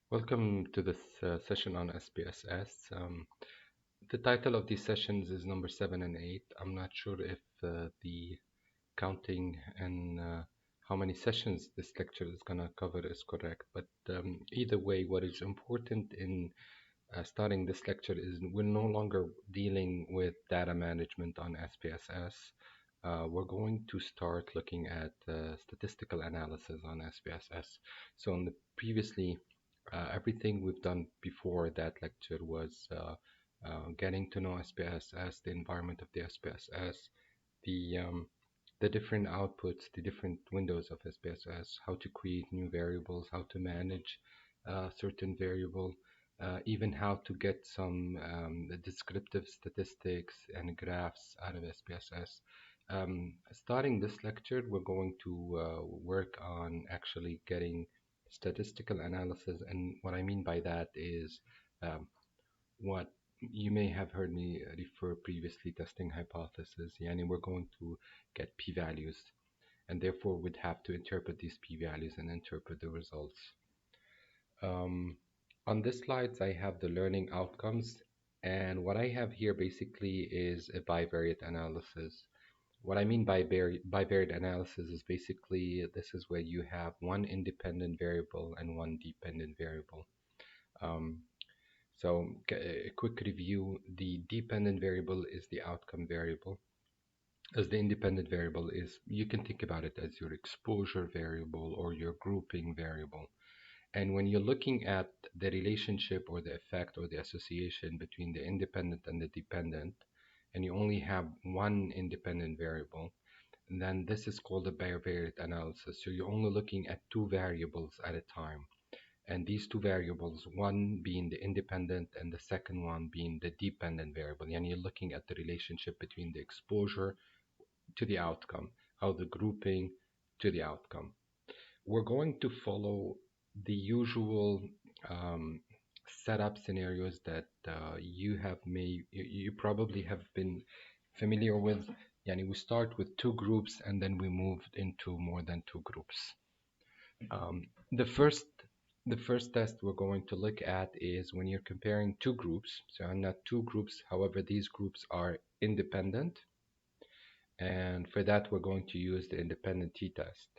Welcome to this session on SPSS. The title of these sessions is number 7 and 8. I'm not sure if the counting and how many sessions this lecture is going to cover is correct, but either way, what is important in starting this lecture is we're no longer dealing with data management on SPSS. We're going to start looking at statistical analysis on SPSS. So in the previously everything we've done before that lecture was getting to know SPSS, the environment of the SPSS, the um, the different outputs, the different windows of SPSS, how to create new variables, how to manage certain variable, even how to get some descriptive statistics and graphs out of SPSS. Starting this lecture, we're going to work on actually getting statistical analysis, and what I mean by that is um, what you may have heard me refer previously testing hypothesis. Yani we're going to get p-values, and therefore would have to interpret these p-values and interpret the results. On this slides, I have the learning outcomes, and what I have here basically is a bivariate analysis. What I mean by bivariate analysis is basically this is where you have one independent variable and one dependent variable. Um, so a quick review, the dependent variable is the outcome variable, as the independent variable is, you can think about it as your exposure variable or your grouping variable. And when you're looking at the relationship or the effect or the association between the independent and the dependent, and you only have one independent variable, then this is called a bivariate analysis. So you're only looking at two variables at a time. And these two variables, one being the independent and the second one being the dependent variable. And you're looking at the relationship between the exposure to the outcome, how the grouping to the outcome. We're going to follow the usual um, setup scenarios that you probably have been familiar with. Yani we start with two groups and then we move into more than two groups. Um, the first the first test we're going to look at is when you're comparing two groups. So not two groups, however, these groups are independent. And for that, we're going to use the independent t-test.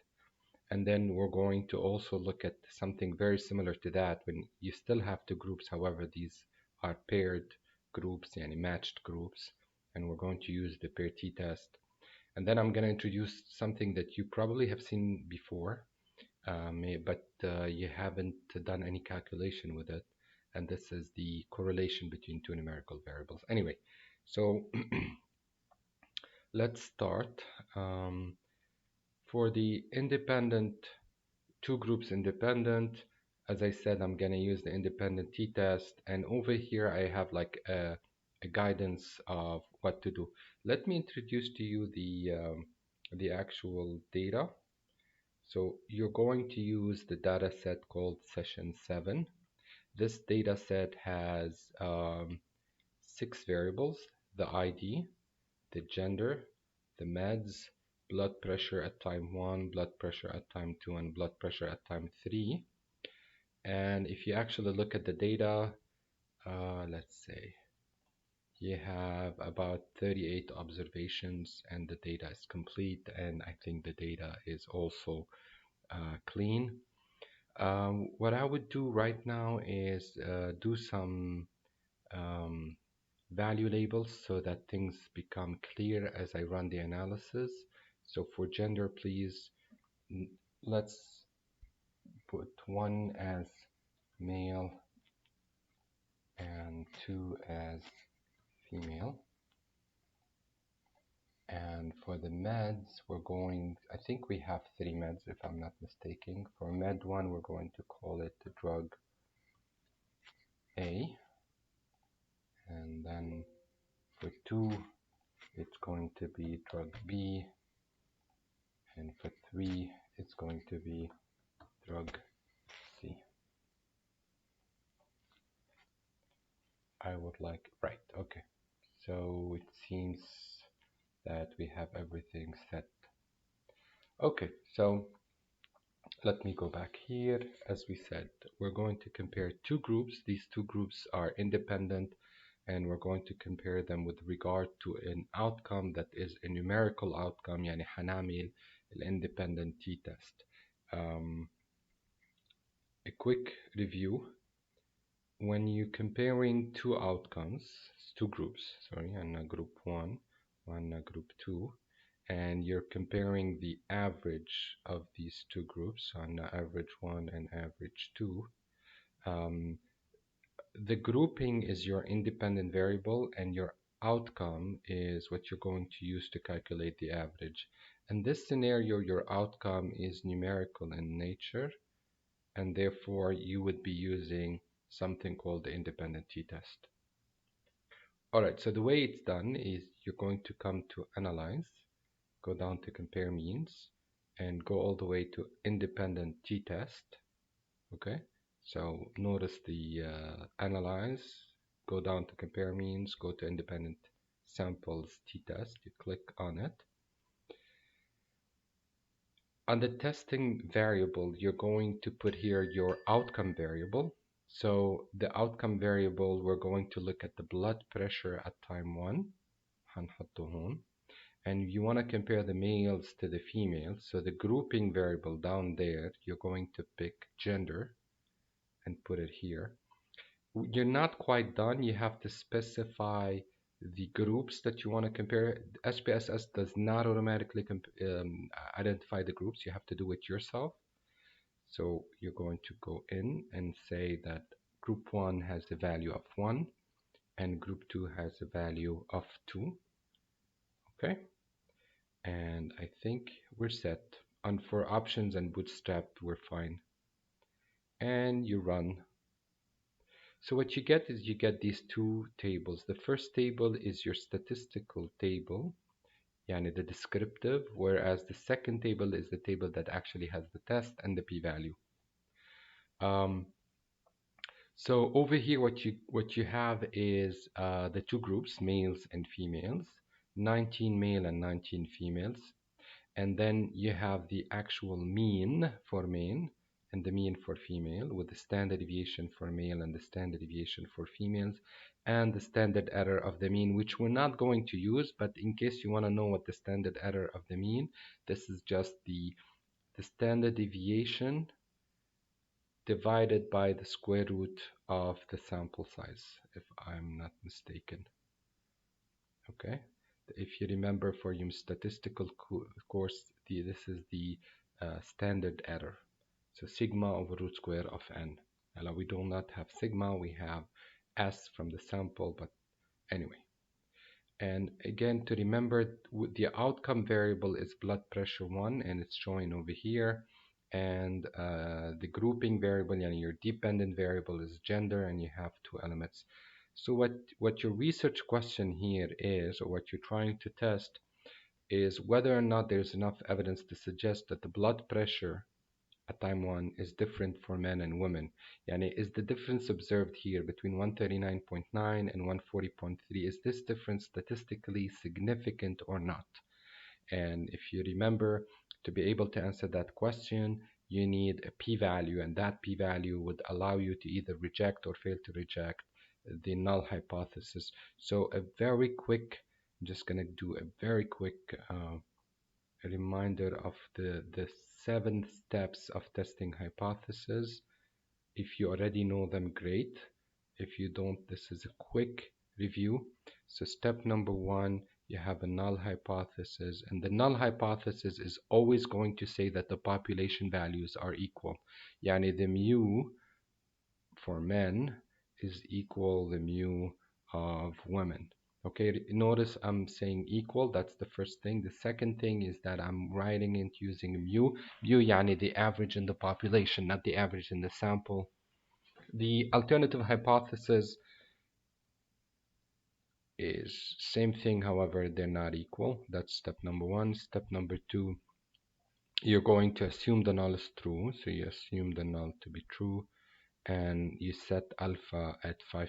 And then we're going to also look at something very similar to that when you still have two groups. However, these are paired groups and matched groups. And we're going to use the pair t-test. And then I'm going to introduce something that you probably have seen before, but you haven't done any calculation with it. And this is the correlation between two numerical variables. Anyway, so let's start. For the independent, two groups independent, as I said, I'm going to use the independent t-test. And over here, I have like a guidance of what to do. Let me introduce to you the actual data. So you're going to use the data set called session 7. This data set has 6 variables: the ID, the gender, the meds, blood pressure at time 1, blood pressure at time 2, and blood pressure at time 3. And if you actually look at the data, let's say you have about 38 observations and the data is complete, and I think the data is also clean. What I would do right now is do some um, value labels so that things become clear as I run the analysis. So for gender, please, let's put 1 as male and 2 as female. And for the meds, I think we have 3 meds if I'm not mistaken. For med 1, we're going to call it drug A. And then for 2, it's going to be drug B. And for 3, it's going to be drug C. I would like, right, okay. So it seems that we have everything set. Okay, so let me go back here. As we said, we're going to compare two groups. These two groups are independent, and we're going to compare them with regard to an outcome that is a numerical outcome. يعني حنعمل independent t-test. A quick review. When you're comparing two outcomes, two groups, sorry, and group 1 and group 2, and you're comparing the average of these two groups on average 1 and average 2, the grouping is your independent variable and your outcome is what you're going to use to calculate the average. In this scenario, your outcome is numerical in nature, and therefore you would be using something called the independent t-test. Alright, so the way it's done is you're going to come to Analyze, go down to Compare Means, and go all the way to Independent t-test. Okay, so notice the Analyze, go down to Compare Means, go to Independent Samples t-test, you click on it. On the testing variable, you're going to put here your outcome variable. So the outcome variable, we're going to look at the blood pressure at time 1. هنحطه هون. And you want to compare the males to the females. So the grouping variable down there, you're going to pick gender and put it here. You're not quite done. You have to specify the groups that you want to compare. SPSS does not automatically identify the groups. You have to do it yourself. So you're going to go in and say that group 1 has a value of 1 and group 2 has a value of 2. Okay, and I think we're set. And for options and bootstrap, we're fine. And you run. So what you get is you get these two tables. The first table is your statistical table, yani the descriptive, whereas the second table is the table that actually has the test and the p-value. So over here, what you have is the two groups, males and females, 19 male and 19 females, and then you have the actual mean for male and the mean for female, with the standard deviation for male and the standard deviation for females, and the standard error of the mean, which we're not going to use, but in case you want to know what the standard error of the mean, this is just the standard deviation divided by the square root of the sample size, if I'm not mistaken. Okay, if you remember for your statistical course, this is the standard error. So sigma over root square of n. Now we do not have sigma, we have s from the sample, but anyway. And again, to remember, the outcome variable is blood pressure 1, and it's showing over here. And the grouping variable, and your dependent variable, is gender, and you have two elements. So what your research question here is, or what you're trying to test, is whether or not there's enough evidence to suggest that the blood pressure at time 1 is different for men and women. Yani, is the difference observed here between 139.9 and 140.3, is this difference statistically significant or not? And if you remember, to be able to answer that question, you need a p-value, and that p-value would allow you to either reject or fail to reject the null hypothesis. So a very quick, I'm just going to do a very quick a reminder of the 7 steps of testing hypothesis. If you already know them, great. If you don't, this is a quick review. So step number 1, you have a null hypothesis, and the null hypothesis is always going to say that the population values are equal. Yani the mu for men is equal the mu of women. Okay, notice I'm saying equal. That's the first thing. The second thing is that I'm writing it using mu. Mu yani the average in the population, not the average in the sample. The alternative hypothesis is same thing, however, they're not equal. That's step number 1. Step number 2, you're going to assume the null is true. So you assume the null to be true, and you set alpha at 5%.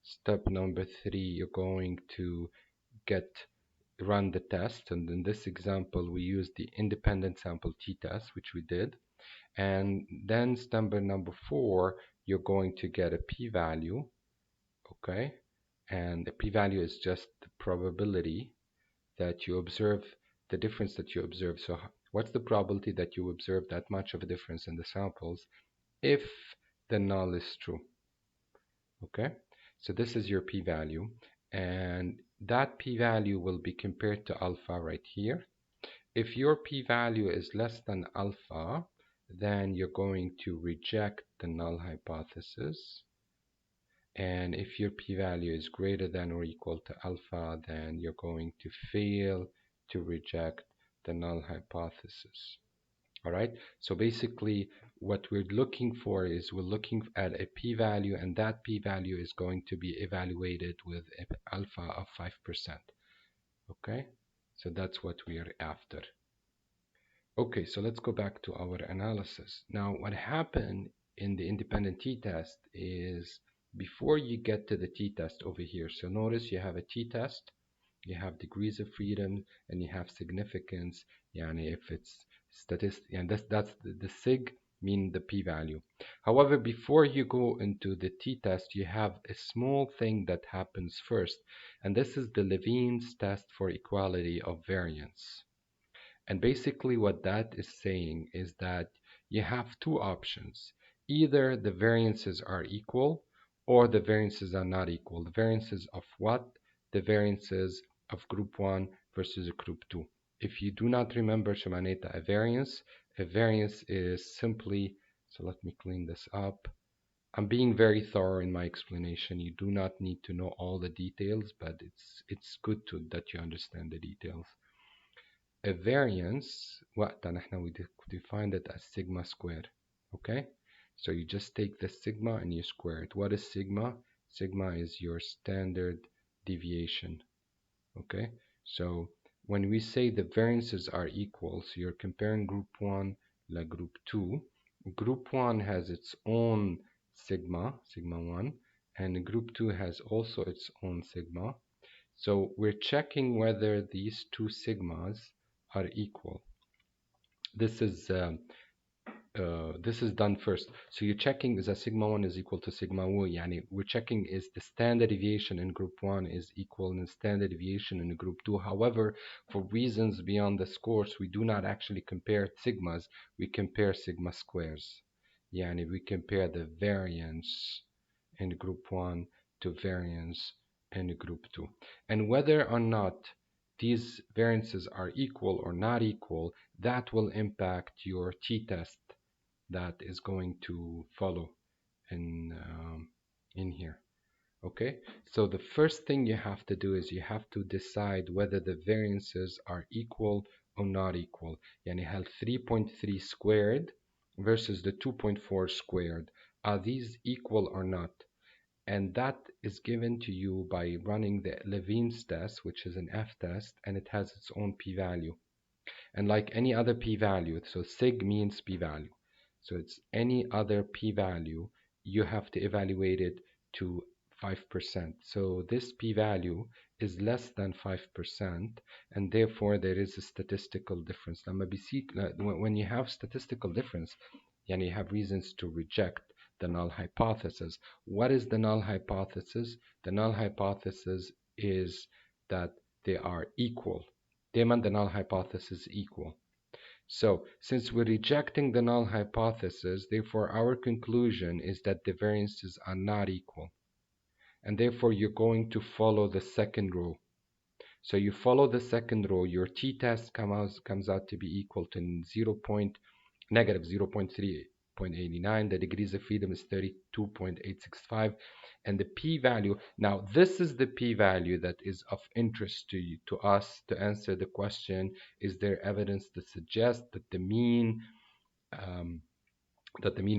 Step number 3, you're going to get run the test. And in this example, we use the independent sample t-test, which we did. And then number 4, you're going to get a p-value, okay? And the p-value is just the probability that you observe the difference that you observe. So what's the probability that you observe that much of a difference in the samples if the null is true? Okay, so this is your p-value, and that p-value will be compared to alpha right here. If your p-value is less than alpha, then you're going to reject the null hypothesis. And if your p-value is greater than or equal to alpha, then you're going to fail to reject the null hypothesis. All right, so basically what we're looking for is we're looking at a p-value, and that p-value is going to be evaluated with alpha of 5%. Okay, so that's what we are after. Okay, so let's go back to our analysis. Now, what happened in the independent t-test is before you get to the t-test over here, so notice you have a t-test, you have degrees of freedom, and you have significance. Yani if it's statistic, and that's the sig mean the p-value. However, before you go into the t-test, you have a small thing that happens first, and this is the Levene's test for equality of variance. And basically what that is saying is that you have two options. Either the variances are equal or the variances are not equal. The variances of what? The variances of group 1 versus group 2. If you do not remember Shamaneta, a variance is simply, so let me clean this up. I'm being very thorough in my explanation. You do not need to know all the details, but it's good that you understand the details. A variance وقتها نحن we defined it as sigma squared. Okay, so you just take the sigma and you square it. What is sigma? Sigma is your standard deviation. Okay, so when we say the variances are equal, so you're comparing group 1 to group 2. Group 1 has its own sigma 1, and group 2 has also its own sigma. So we're checking whether these two sigmas are equal. This is done first. So you're checking is that sigma 1 is equal to sigma 1. Yani we're checking is the standard deviation in group 1 is equal in standard deviation in group 2. However, for reasons beyond this course, we do not actually compare sigmas. We compare sigma squares. Yani we compare the variance in group 1 to variance in group 2. And whether or not these variances are equal or not equal, that will impact your t-test that is going to follow in here. Okay, so the first thing you have to do is you have to decide whether the variances are equal or not equal. Yani hal 3.3 squared versus the 2.4 squared. Are these equal or not? And that is given to you by running the Levene's test, which is an f-test, and it has its own p-value. And like any other p-value, so sig means p-value. So it's any other p-value, you have to evaluate it to 5%. So this p-value is less than 5%, and therefore there is a statistical difference. When you have statistical difference, you have reasons to reject the null hypothesis. What is the null hypothesis? The null hypothesis is that they are equal. Demand the null hypothesis equal. So, since we're rejecting the null hypothesis, therefore our conclusion is that the variances are not equal. And therefore you're going to follow the second row. So you follow the second row, your t-test comes out to be equal to negative 0.3.89. The degrees of freedom is 32.865. And the p-value, now this is the p-value that is of interest to you, to us, to answer the question, is there evidence to suggest that the mean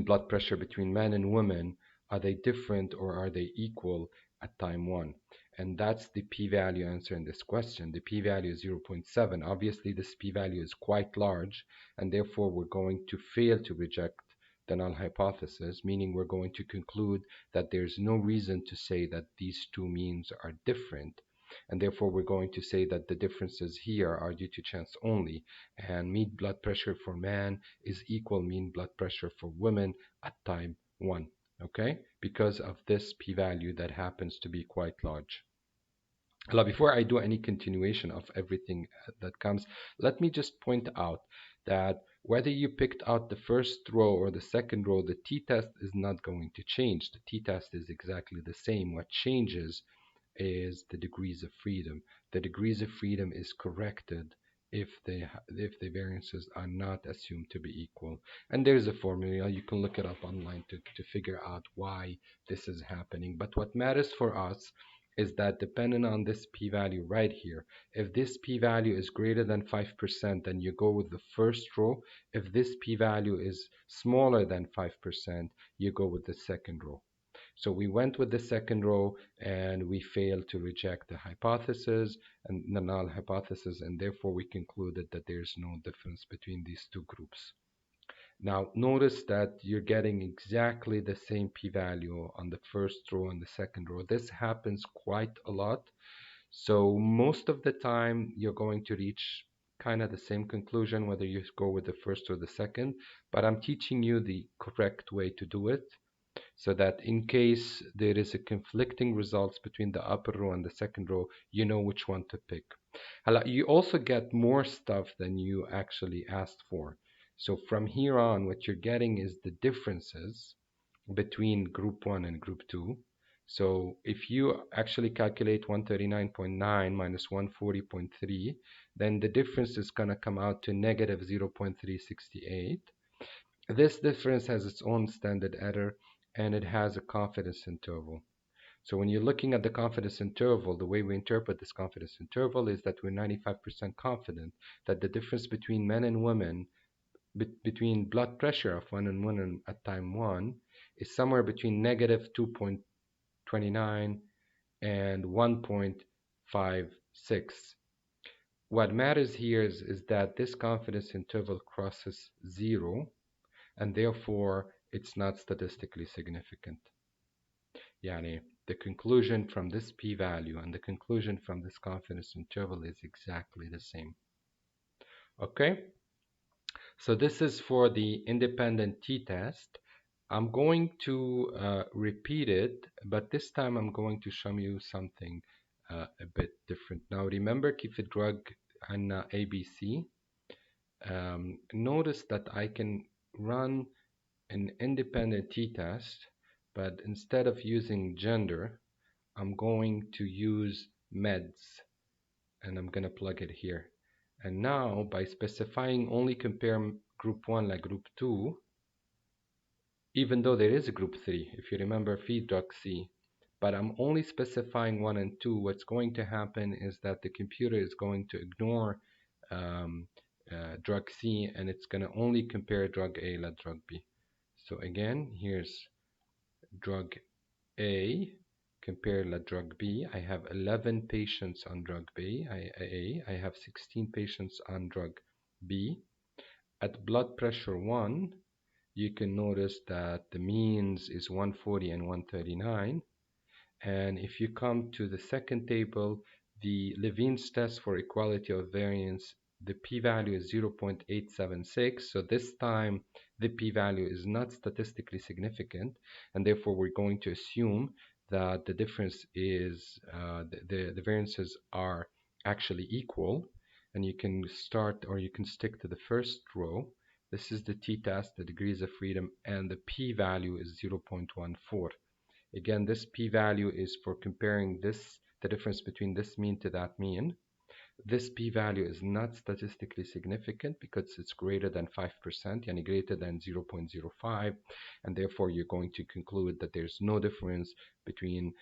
blood pressure between men and women, are they different or are they equal at time 1? And that's the p-value answer in this question. The p-value is 0.7. Obviously, this p-value is quite large, and therefore we're going to fail to reject the null hypothesis, meaning we're going to conclude that there's no reason to say that these two means are different. and therefore we're going to say that the differences here are due to chance only, and mean blood pressure for man is equal mean blood pressure for women at time 1, okay, because of this p-value that happens to be quite large. Now, before I do any continuation of everything that comes, let me just point out that whether you picked out the first row or the second row, the t-test is not going to change. The t-test is exactly the same. What changes is the degrees of freedom. The degrees of freedom is corrected if the variances are not assumed to be equal. And there's a formula. You can look it up online to figure out why this is happening. But what matters for us is that depending on this p-value right here, if this p-value is greater than 5%, then you go with the first row. If this p-value is smaller than 5%, you go with the second row. So we went with the second row and we failed to reject the hypothesis and the null hypothesis, and therefore we concluded that there's no difference between these two groups. Now notice that you're getting exactly the same p-value on the first row and the second row. This happens quite a lot. So most of the time you're going to reach kind of the same conclusion whether you go with the first or the second, but I'm teaching you the correct way to do it, so that in case there is a conflicting results between the upper row and the second row, you know which one to pick. You also get more stuff than you actually asked for. So from here on, what you're getting is the differences between group 1 and group 2. So if you actually calculate 139.9 minus 140.3, then the difference is going to come out to negative 0.368. This difference has its own standard error, and it has a confidence interval. So when you're looking at the confidence interval, the way we interpret this confidence interval is that we're 95% confident that the difference between men and women, between blood pressure of men and women at time 1, is somewhere between negative 2.29 and 1.56. What matters here is that this confidence interval crosses 0, and therefore it's not statistically significant. Yani, the conclusion from this p-value and the conclusion from this confidence interval is exactly the same. Okay, so this is for the independent t-test. I'm going to repeat it, but this time I'm going to show you something a bit different. Now remember, keep the drug and ABC. Notice that I can run an independent t-test, but instead of using gender, I'm going to use meds, and I'm going to plug it here. And now by specifying only compare group 1 like group 2, even though there is a group 3, if you remember feed drug C, but I'm only specifying 1 and 2, what's going to happen is that the computer is going to ignore drug C, and it's going to only compare drug A like drug B. So again, here's drug A compared to drug B. I have 11 patients on drug B. I have 16 patients on drug B. At blood pressure 1, you can notice that the means is 140 and 139. And if you come to the second table, the Levene's test for equality of variance, the p-value is 0.876. So this time the p-value is not statistically significant, and therefore we're going to assume that the difference is the variances are actually equal, and you can start or you can stick to the first row. This is the t-test, the degrees of freedom, and the p-value is 0.14. Again, this p-value is for comparing the difference between this mean to that mean. This p-value is not statistically significant because it's greater than 5%, and greater than 0.05, and therefore you're going to conclude that there's no difference between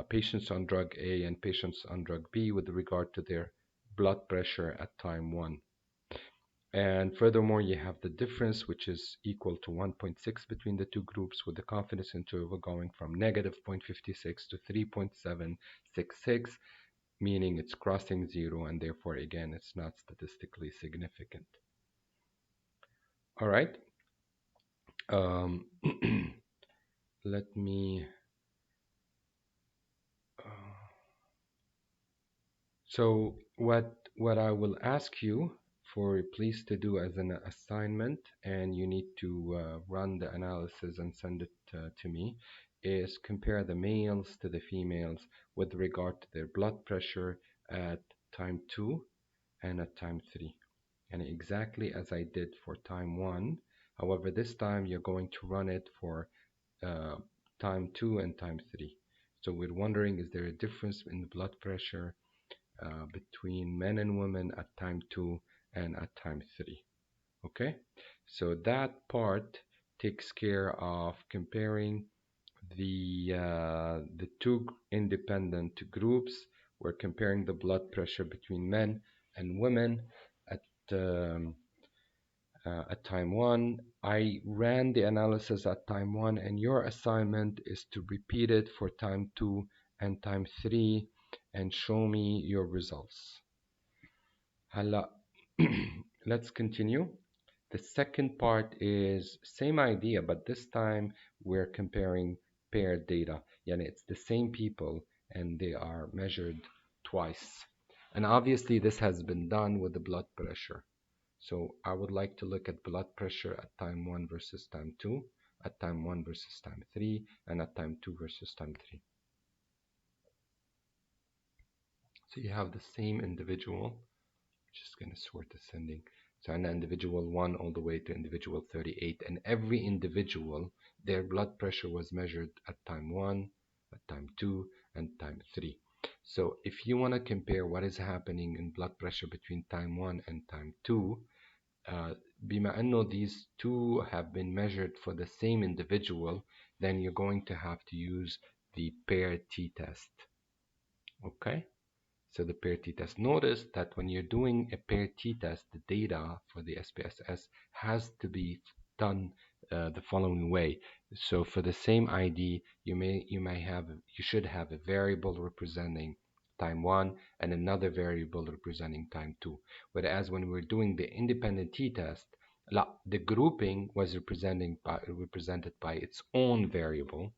patients on drug A and patients on drug B with regard to their blood pressure at time 1. And furthermore, you have the difference, which is equal to 1.6 between the two groups, with the confidence interval going from negative 0.56 to 3.766, meaning it's crossing 0, and therefore, again, it's not statistically significant. All right. Let me... So what I will ask you for please to do as an assignment, and you need to run the analysis and send it to me, is compare the males to the females with regard to their blood pressure at time 2 and at time 3. And exactly as I did for time 1. However, this time you're going to run it for uh, time 2 and time 3. So we're wondering, is there a difference in the blood pressure between men and women at time 2 and at time 3? Okay, so that part takes care of comparing the two independent groups. We're comparing the blood pressure between men and women at at time 1. I ran the analysis at time 1, and your assignment is to repeat it for time 2 and time 3 and show me your results. هلا let's continue. The second part is same idea, but this time we're comparing paired data. Yani it's the same people and they are measured twice. And obviously this has been done with the blood pressure. So I would like to look at blood pressure at time 1 versus time 2, at time 1 versus time 3, and at time 2 versus time 3. So you have the same individual, just going to sort ascending. So an individual 1 all the way to individual 38, and every individual, their blood pressure was measured at time 1, at time 2, and time 3. So if you want to compare what is happening in blood pressure between time 1 and time 2, بما أنه these two have been measured for the same individual, then you're going to have to use the pair t-test. Okay? So the pair t-test. Notice that when you're doing a pair t-test, the data for the SPSS has to be done the following way. So for the same ID, you should have a variable representing time 1 and another variable representing time 2. Whereas when we're doing the independent t-test, the grouping was represented by its own variable,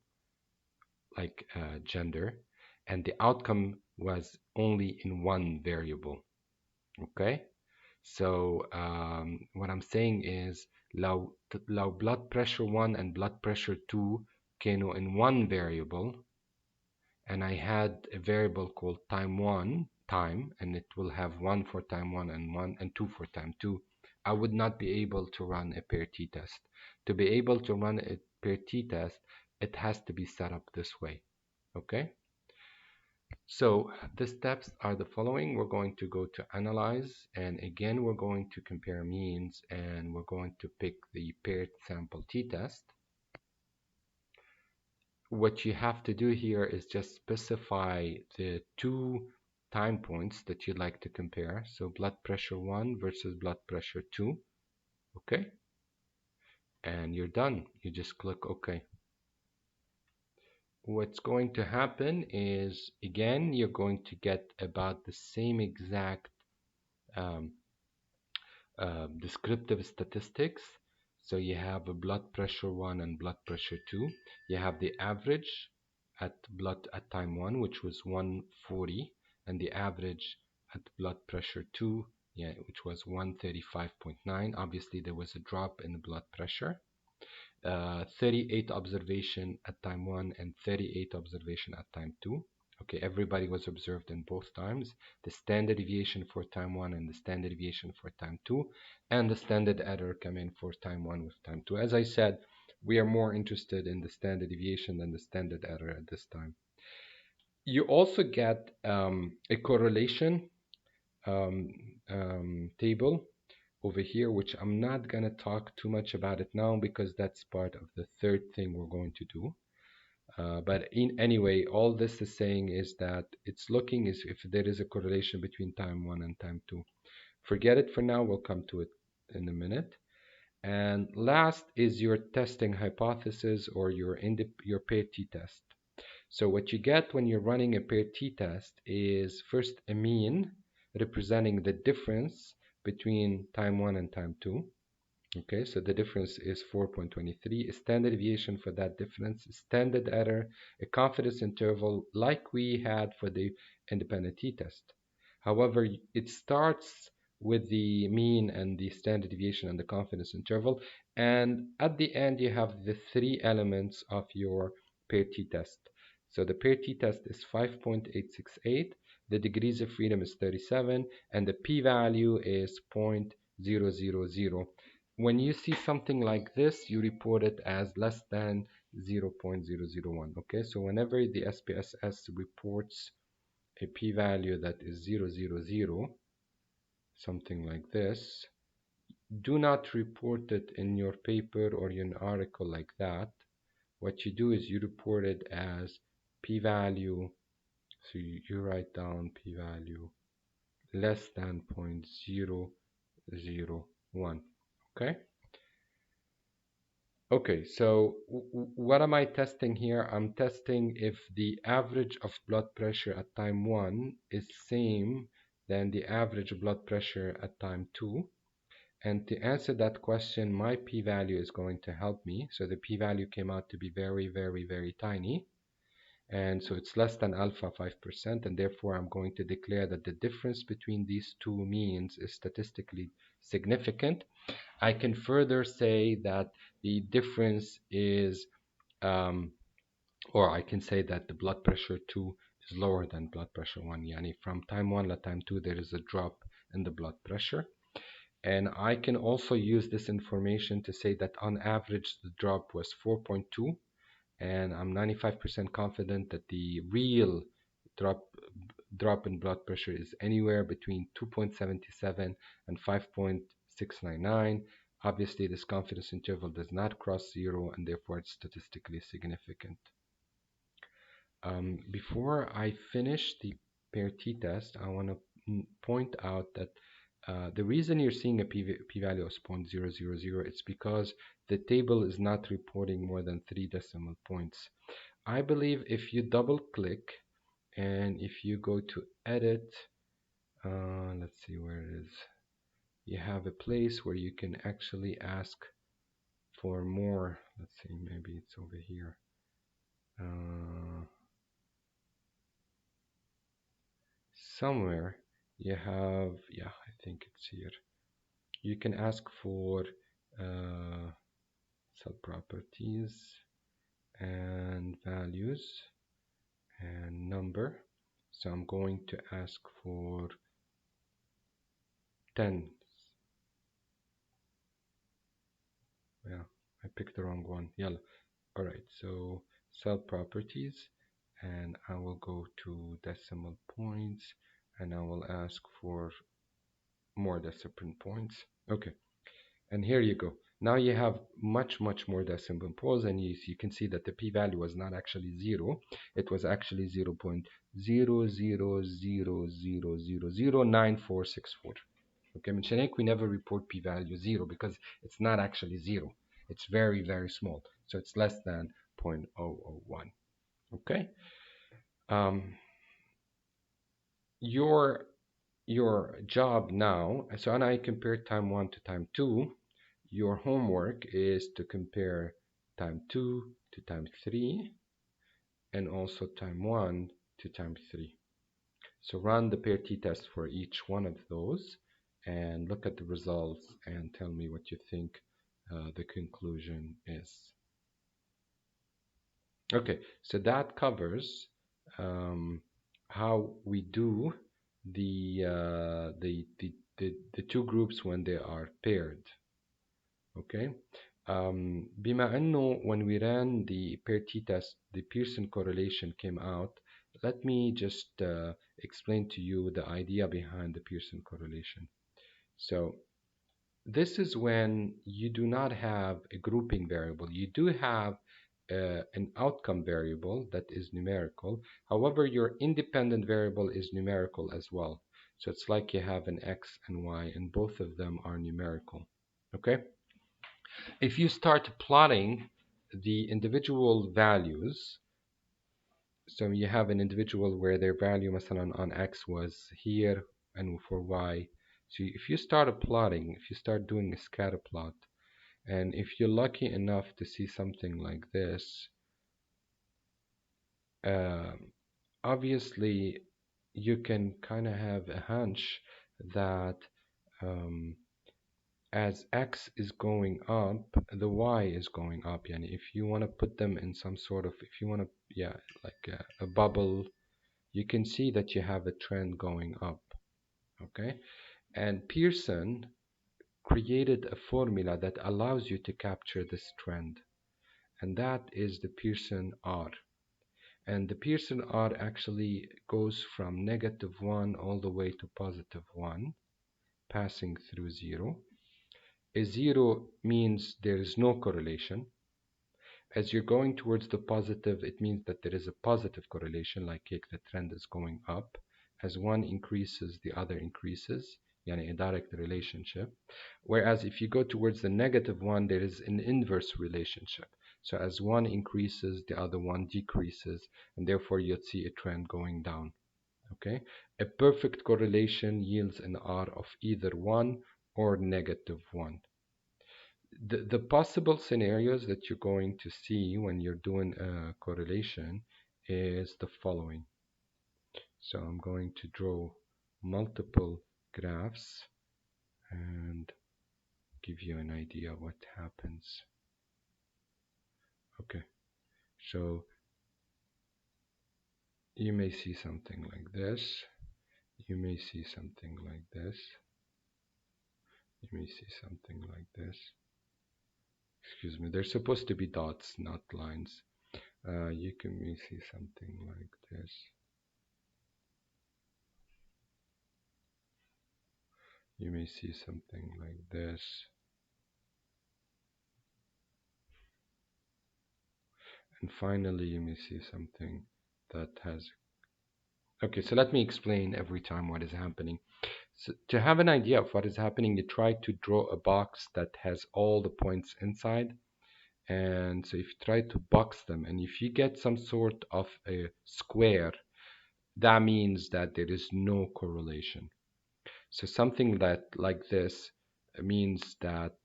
like gender, and the outcome was only in one variable. Okay, so what I'm saying is لو blood pressure 1 and blood pressure 2 كانوا in one variable, and I had a variable called time 1 and it will have 1 for time 1 and 1 and 2 for time 2, I would not be able to run a pair t-test. To be able to run a pair t-test, it has to be set up this way. Okay, so the steps are the following. We're going to go to Analyze, and again we're going to compare means, and we're going to pick the paired sample t-test. What you have to do here is just specify the two time points that you'd like to compare. So blood pressure 1 versus blood pressure 2. Okay, and you're done. You just click OK. What's going to happen is, again, you're going to get about the same exact um, descriptive statistics. So you have a blood pressure 1 and blood pressure 2. You have the average at time 1, which was 140, and the average at blood pressure 2, which was 135.9. Obviously, there was a drop in the blood pressure. 38 observation at time 1 and 38 observation at time 2. Okay, everybody was observed in both times. The standard deviation for time 1 and the standard deviation for time 2, and the standard error come in for time 1 with time 2. As I said, we are more interested in the standard deviation than the standard error at this time. You also get a correlation table over here, which I'm not going to talk too much about it now because that's part of the third thing we're going to do. But anyway, all this is saying is that it's looking as if there is a correlation between time 1 and time 2. Forget it for now, we'll come to it in a minute. And last is your testing hypothesis, or your pair t-test. So what you get when you're running a pair t-test is first a mean representing the difference between time 1 and time 2. Okay, so the difference is 4.23. A standard deviation for that difference, standard error, a confidence interval like we had for the independent t-test. However, it starts with the mean and the standard deviation and the confidence interval. And at the end, you have the three elements of your pair t-test. So the pair t-test is 5.868, the degrees of freedom is 37, and the p-value is 0.000. When you see something like this, you report it as less than 0.001. Okay, so whenever the SPSS reports a p-value that is 000, something like this, do not report it in your paper or in an article like that. What you do is you report it as p-value, so you write down p-value less than 0.001. Okay. Okay, so what am I testing here? I'm testing if the average of blood pressure at time 1 is same than the average blood pressure at time 2. And to answer that question, my p-value is going to help me. So the p-value came out to be very, very, very tiny. And so it's less than alpha 5%, and therefore I'm going to declare that the difference between these two means is statistically significant. I can further say that the difference is, or I can say that the blood pressure 2 is lower than blood pressure 1. Yani from time 1 to time 2, there is a drop in the blood pressure. And I can also use this information to say that on average, the drop was 4.2. And I'm 95% confident that the real drop in blood pressure is anywhere between 2.77 and 5.699. Obviously, this confidence interval does not cross zero, and therefore it's statistically significant. Before I finish the pair t-test, I want to point out that the reason you're seeing a p-value of 0.000, it's because the table is not reporting more than 3 decimal points. I believe if you double click and if you go to edit, let's see where it is. You have a place where you can actually ask for more. Let's see, maybe it's over here. Somewhere you have, yeah, I think it's here. You can ask for cell properties and values and number. So I'm going to ask for 10. Yeah, I picked the wrong one. Yellow. All right, so cell properties, and I will go to decimal points, and I will ask for more decimal points. Okay, and here you go. Now you have much more decimal points, and you can see that the p-value was not actually 0. It was actually 0.00000009464. Okay, من هيك we never report p-value 0 because it's not actually 0. It's very, very small. So it's less than 0.001. Okay. Your job now, so and I compared time 1 to time 2. Your homework is to compare time 2 to time 3 and also time 1 to time 3. So run the pair t-test for each one of those and look at the results and tell me what you think the conclusion is. Okay, so that covers how we do the two groups when they are paired. Okay, بما أنه when we ran the pair t-test, the Pearson correlation came out. Let me just explain to you the idea behind the Pearson correlation. So this is when you do not have a grouping variable. You do have an outcome variable that is numerical. However, your independent variable is numerical as well. So it's like you have an x and y, and both of them are numerical. Okay? If you start plotting the individual values, so you have an individual where their value مثلا on x was here and for y. So if you start plotting, if you start doing a scatter plot, and if you're lucky enough to see something like this, obviously you can kind of have a hunch that um, as x is going up, the y is going up. Yani if you want to put them in some sort of, if you want to, yeah, like a bubble, you can see that you have a trend going up. Okay, and Pearson created a formula that allows you to capture this trend, and that is the Pearson R. And the Pearson R actually goes from -1 all the way to +1, passing through 0. A 0 means there is no correlation. As you're going towards the positive, it means that there is a positive correlation, like the trend is going up. As one increases, the other increases, yani a direct relationship. Whereas if you go towards the -1, there is an inverse relationship. So as one increases, the other one decreases, and therefore you'd see a trend going down. Okay, a perfect correlation yields an R of either 1 or -1. The possible scenarios that you're going to see when you're doing a correlation is the following. So I'm going to draw multiple graphs and give you an idea of what happens. Okay, so you may see something like this. You may see something like this. You may see something like this. Excuse me, they're supposed to be dots, not lines. You can may see something like this. You may see something like this. And finally, you may see something that has... Okay, so let me explain every time what is happening. So to have an idea of what is happening, you try to draw a box that has all the points inside. And so if you try to box them, and if you get some sort of a square, that means that there is no correlation. So something that like this means that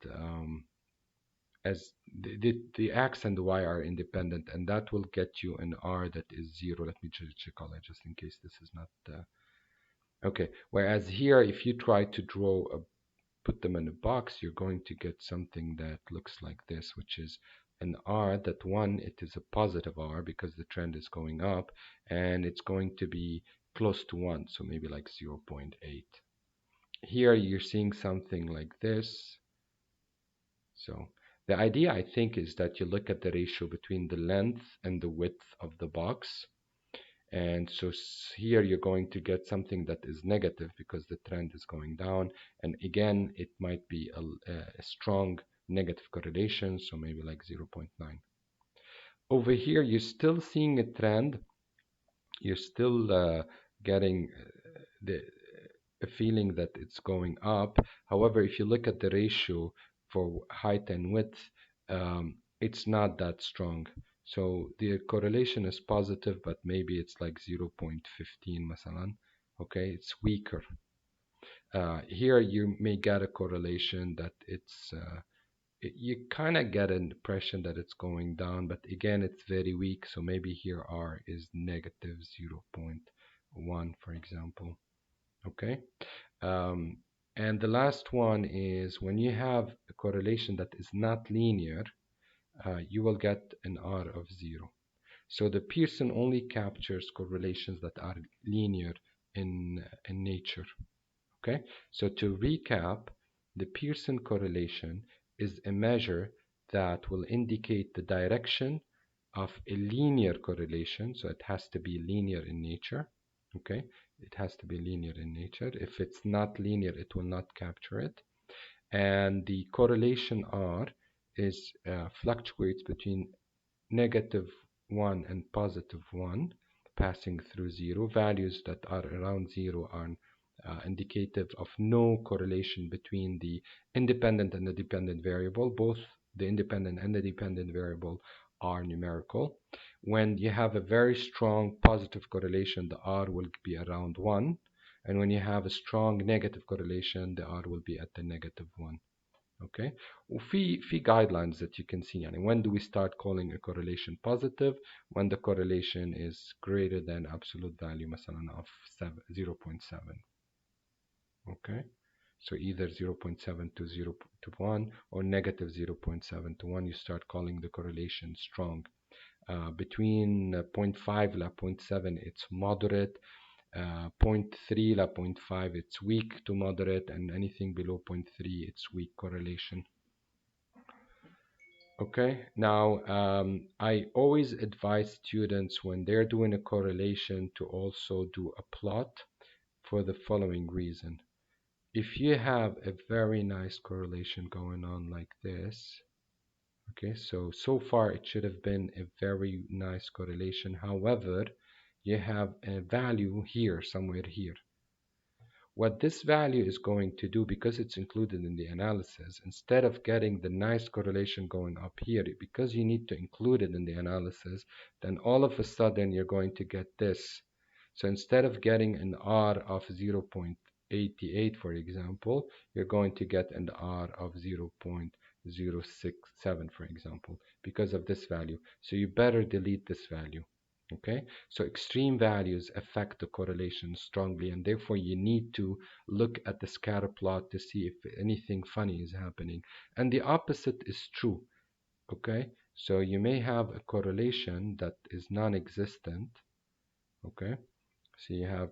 as the x and the y are independent, and that will get you an r that is 0. Let me check color just in case this is not okay. Whereas here, if you try to draw put them in a box, you're going to get something that looks like this, which is an r that one, it is a positive r because the trend is going up, and it's going to be close to 1, so maybe like 0.8. Here you're seeing something like this. So the idea, I think, is that you look at the ratio between the length and the width of the box. And so here you're going to get something that is negative because the trend is going down. And again, it might be a strong negative correlation, so maybe like 0.9. Over here, you're still seeing a trend. You're still getting the a feeling that it's going up. However, if you look at the ratio for height and width, it's not that strong. So the correlation is positive, but maybe it's like 0.15 masalan. Okay, it's weaker. Here you may get a correlation that you kind of get an impression that it's going down, but again, it's very weak. So maybe here R is negative 0.1, for example. Okay. And the last one is when you have a correlation that is not linear, you will get an R of 0. So the Pearson only captures correlations that are linear in nature. Okay, so to recap, the Pearson correlation is a measure that will indicate the direction of a linear correlation. So it has to be linear in nature. Okay, it has to be linear in nature. If it's not linear, it will not capture it. And the correlation R is fluctuates between -1 and +1, passing through 0. Values that are around 0 are indicative of no correlation between the independent and the dependent variable. Both the independent and the dependent variable are numerical. When you have a very strong positive correlation, the R will be around 1. And when you have a strong negative correlation, the R will be at the -1. Okay, وفي guidelines that you can see. يعني when do we start calling a correlation positive? When the correlation is greater than absolute value مثلا of 0.7. Okay, so either 0.7 to 0 to 1 or negative 0.7 to 1, you start calling the correlation strong. Between 0.5 to 0.7 it's moderate, 0.3 to 0.5 it's weak to moderate, and anything below 0.3 it's weak correlation. Okay, now I always advise students when they're doing a correlation to also do a plot for the following reason. If you have a very nice correlation going on like this, okay, so far it should have been a very nice correlation. However, you have a value here, somewhere here. What this value is going to do, because it's included in the analysis, instead of getting the nice correlation going up here, because you need to include it in the analysis, then all of a sudden you're going to get this. So instead of getting an R of 0.88, for example, you're going to get an R of 0.067, for example, because of this value. So you better delete this value. Okay, so extreme values affect the correlation strongly, and therefore you need to look at the scatter plot to see if anything funny is happening. And the opposite is true. Okay, so you may have a correlation that is non-existent. Okay, so you have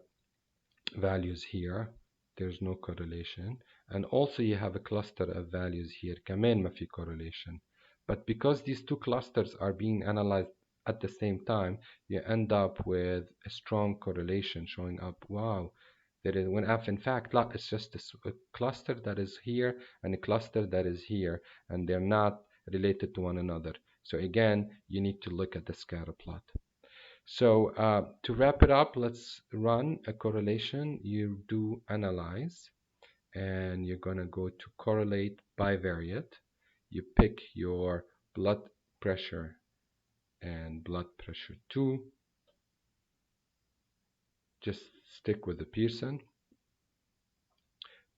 values here, there's no correlation, and also you have a cluster of values here, كمان ما في correlation. But because these two clusters are being analyzed at the same time, you end up with a strong correlation showing up. Wow, there is, when in fact it's just a cluster that is here and a cluster that is here, and they're not related to one another. So again, you need to look at the scatter plot. So to wrap it up, let's run a correlation. You do analyze, and you're going to go to correlate bivariate. You pick your blood pressure and blood pressure 2. Just stick with the Pearson.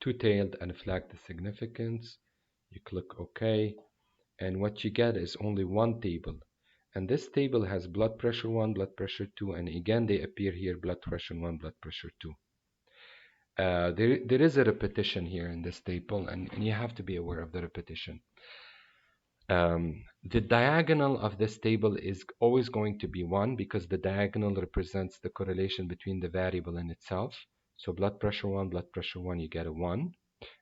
Two-tailed and flag the significance. You click OK, and what you get is only one table. And this table has blood pressure 1, blood pressure 2, and again they appear here, blood pressure 1, blood pressure 2. There is a repetition here in this table, and you have to be aware of the repetition. The diagonal of this table is always going to be 1 because the diagonal represents the correlation between the variable and itself. So blood pressure 1, you get a 1.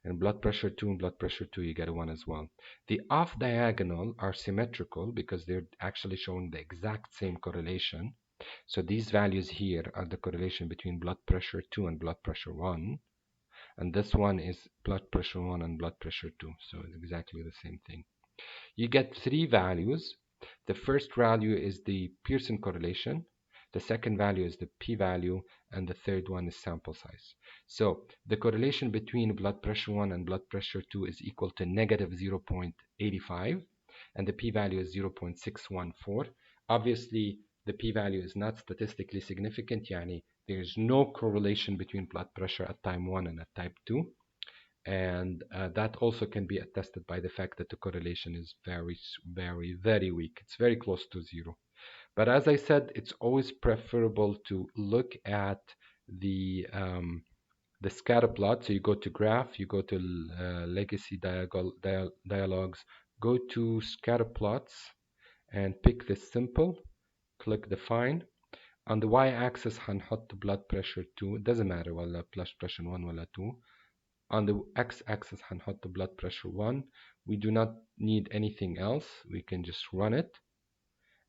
And blood pressure 2 and blood pressure 2, you get a 1 as well. The off diagonal are symmetrical because they're actually showing the exact same correlation. So these values here are the correlation between blood pressure 2 and blood pressure 1. And this one is blood pressure 1 and blood pressure 2. So it's exactly the same thing. You get 3 values. The first value is the Pearson correlation. The second value is the p-value, and the third one is sample size. So the correlation between blood pressure 1 and blood pressure 2 is equal to negative 0.85, and the p-value is 0.614. Obviously, the p-value is not statistically significant, yani there is no correlation between blood pressure at time 1 and at type 2. And that also can be attested by the fact that the correlation is very, very, very weak. It's very close to 0. But as I said, it's always preferable to look at the scatter plot. So you go to graph, you go to legacy dialogues, go to scatter plots, and pick this simple. Click define. On the y-axis هنحط blood pressure 2. It doesn't matter ولا blood pressure 1 ولا 2. On the x-axis هنحط blood pressure 1. We do not need anything else. We can just run it.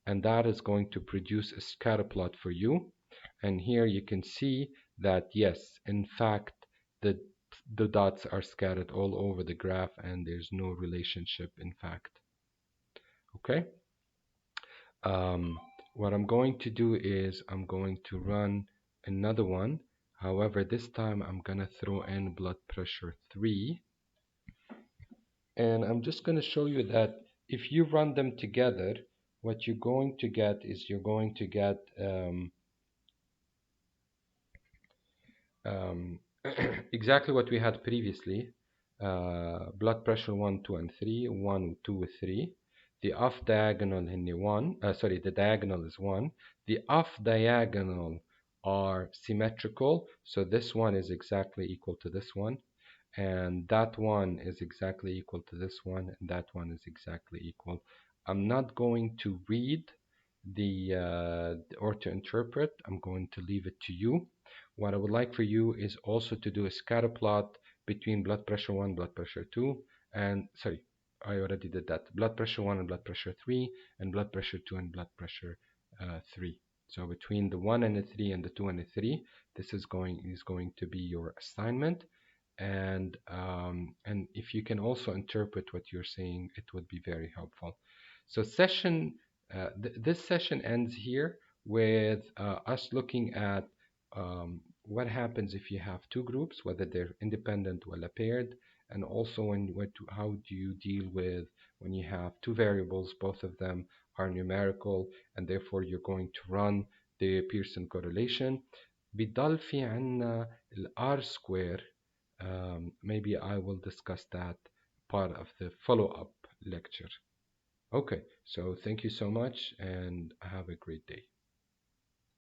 And that is going to produce a scatter plot for you. And here you can see that yes, in fact, the dots are scattered all over the graph and there's no relationship in fact. Okay. What I'm going to do is I'm going to run another one. However, this time I'm going to throw in blood pressure 3. And I'm just going to show you that if you run them together, what you're going to get is you're going to get exactly what we had previously. blood pressure 1 2 and 3 1 2 3. The off diagonal هني 1 sorry, the diagonal is 1. The off diagonal are symmetrical, so this one is exactly equal to this one, and that one is exactly equal to this one, and that one is exactly equal. I'm not going to read or to interpret. I'm going to leave it to you. What I would like for you is also to do a scatter plot between blood pressure 1, blood pressure 2, and sorry, I already did that. Blood pressure 1 and blood pressure 3, and blood pressure 2 and blood pressure 3. So between the 1 and the 3 and the 2 and the 3, this is going to be your assignment. And if you can also interpret what you're saying, it would be very helpful. So this session ends here with us looking at what happens if you have two groups, whether they're independent or paired, and also how do you deal with when you have two variables, both of them are numerical, and therefore you're going to run the Pearson correlation. بيضل في عنا R square. Maybe I will discuss that part of the follow-up lecture. Okay, so thank you so much and have a great day.